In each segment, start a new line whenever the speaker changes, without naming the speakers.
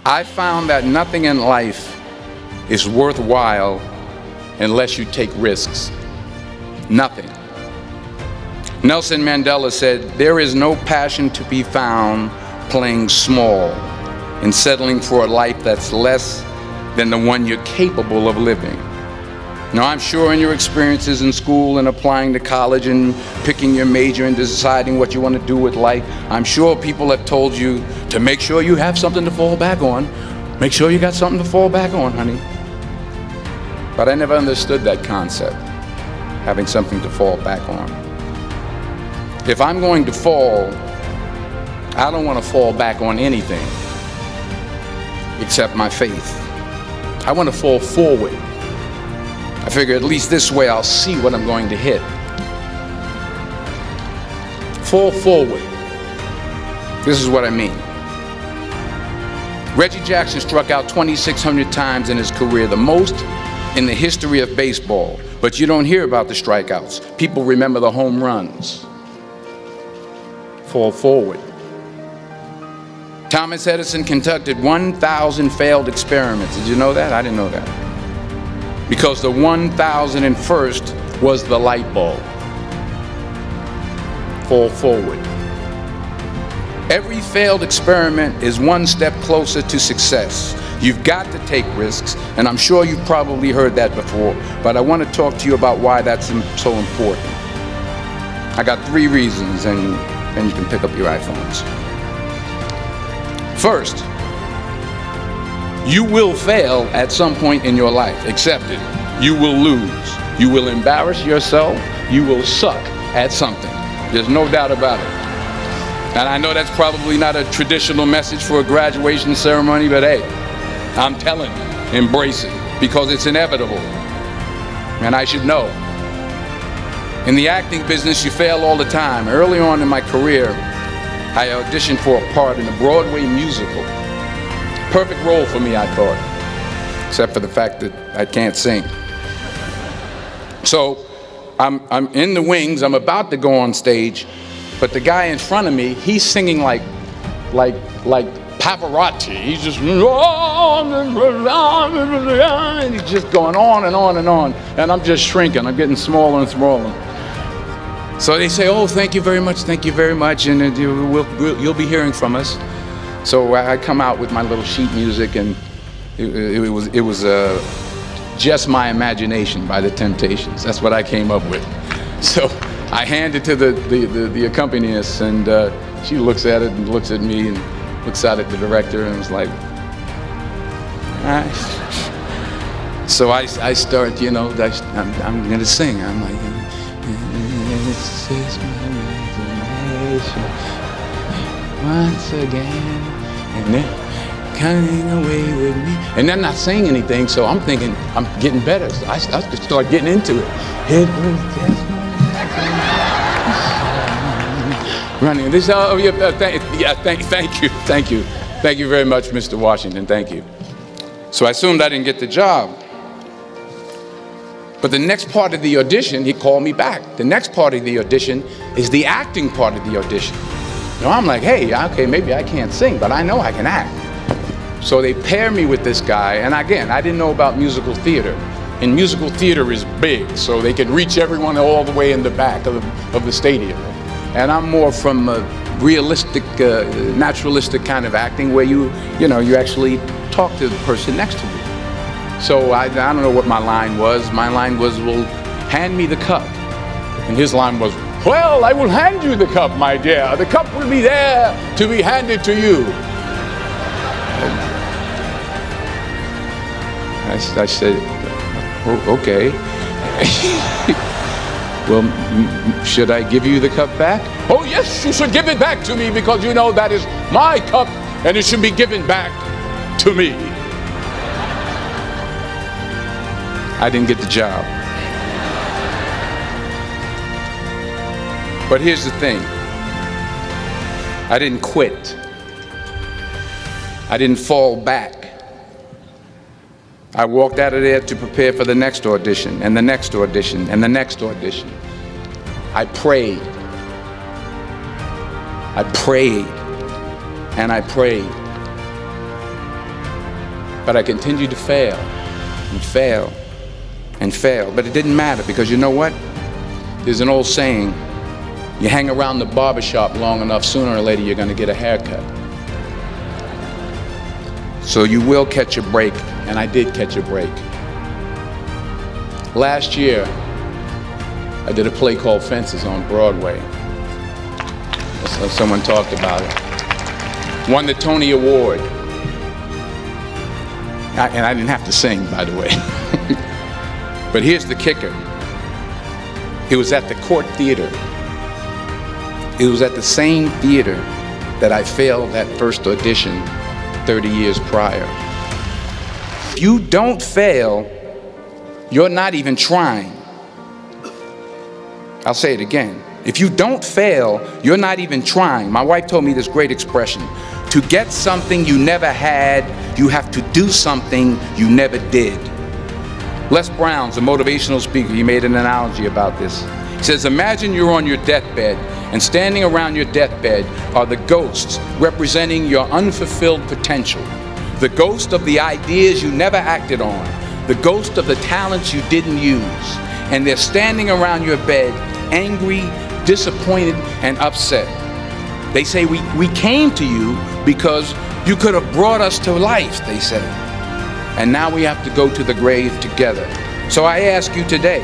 I found that nothing in life is worthwhile unless you take risks. Nothing. Nelson Mandela said, "There is no passion to be found playing small and settling for a life that's less than the one you're capable of living." Now, I'm sure in your experiences in school and applying to college and picking your major and deciding what you want to do with life, I'm sure people have told you to make sure you have something to fall back on. Make sure you got something to fall back on, honey. But I never understood that concept, having something to fall back on. If I'm going to fall, I don't want to fall back on anything except my faith. I want to fall forward. I figure at least this way I'll see what I'm going to hit. Fall forward. This is what I mean. Reggie Jackson struck out 2,600 times in his career, the most in the history of baseball. But you don't hear about the strikeouts. People remember the home runs. Fall forward. Thomas Edison conducted 1,000 failed experiments. Did you know that? I didn't know that. Because the 1,001st was the light bulb. Fall forward. Every failed experiment is one step closer to success. You've got to take risks, and I'm sure you've probably heard that before, but I want to talk to you about why that's so important. I got 3 reasons, and then you can pick up your iPhones. First, you will fail at some point in your life. Accept it. You will lose. You will embarrass yourself. You will suck at something. There's no doubt about it. And I know that's probably not a traditional message for a graduation ceremony, but hey, I'm telling you, embrace it, because it's inevitable. And I should know. In the acting business, you fail all the time. Early on in my career, I auditioned for a part in a Broadway musical. Perfect role for me, I thought, except for the fact that I can't sing. So I'm in the wings, I'm about to go on stage, but the guy in front of me, he's singing like Pavarotti. He's just, and he's just going on and on and on, and I'm just shrinking. I'm getting smaller and smaller. So they say, "Oh, thank you very much, and you'll be hearing from us." So I come out with my little sheet music, and it was Just My Imagination by the Temptations. That's what I came up with. So I hand it to the accompanist, and she looks at it and looks at me and looks out at the director and was like, "All right." So I start, I'm gonna sing. I'm like, "It's just my imagination once again, and then coming away with me." And they're not saying anything, so I'm thinking I'm getting better. So I start getting into it. It was just my running. This, thank you very much, Mr. Washington. Thank you. So I assumed I didn't get the job. But the next part of the audition, he called me back. The next part of the audition is the acting part of the audition. Now I'm like, hey, okay, maybe I can't sing, but I know I can act. So they pair me with this guy, and again, I didn't know about musical theater. And musical theater is big, so they can reach everyone all the way in the back of the stadium. And I'm more from a realistic, naturalistic kind of acting where you actually talk to the person next to you. So I don't know what my line was. My line was, "Well, hand me the cup." And his line was, "Well, I will hand you the cup, my dear. The cup will be there to be handed to you." I said, "Oh, okay." "Well, should I give you the cup back?" "Oh, yes, you should give it back to me, because you know that is my cup and it should be given back to me." I didn't get the job. But here's the thing. I didn't quit. I didn't fall back. I walked out of there to prepare for the next audition, and the next audition, and the next audition. I prayed. I prayed. And I prayed. But I continued to fail and fail and fail. But it didn't matter, because you know what? There's an old saying, you hang around the barbershop long enough, sooner or later you're going to get a haircut. So you will catch a break, and I did catch a break. Last year, I did a play called Fences on Broadway. Someone talked about it. Won the Tony Award. And I didn't have to sing, by the way. But here's the kicker. It was at the Court Theater. It was at the same theater that I failed that first audition 30 years prior. If you don't fail, you're not even trying. I'll say it again. If you don't fail, you're not even trying. My wife told me this great expression. To get something you never had, you have to do something you never did. Les Brown's a motivational speaker. He made an analogy about this. He says, imagine you're on your deathbed, and standing around your deathbed are the ghosts representing your unfulfilled potential. The ghost of the ideas you never acted on. The ghost of the talents you didn't use. And they're standing around your bed, angry, disappointed, and upset. They say, we came to you because you could have brought us to life, they say. And now we have to go to the grave together. So I ask you today,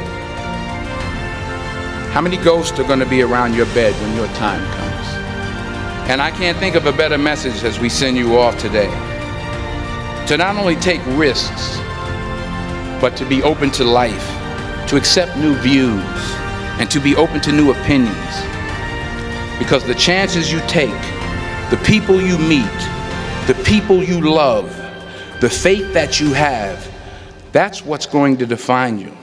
how many ghosts are going to be around your bed when your time comes? And I can't think of a better message as we send you off today. To not only take risks, but to be open to life, to accept new views, and to be open to new opinions. Because the chances you take, the people you meet, the people you love, the faith that you have, that's what's going to define you.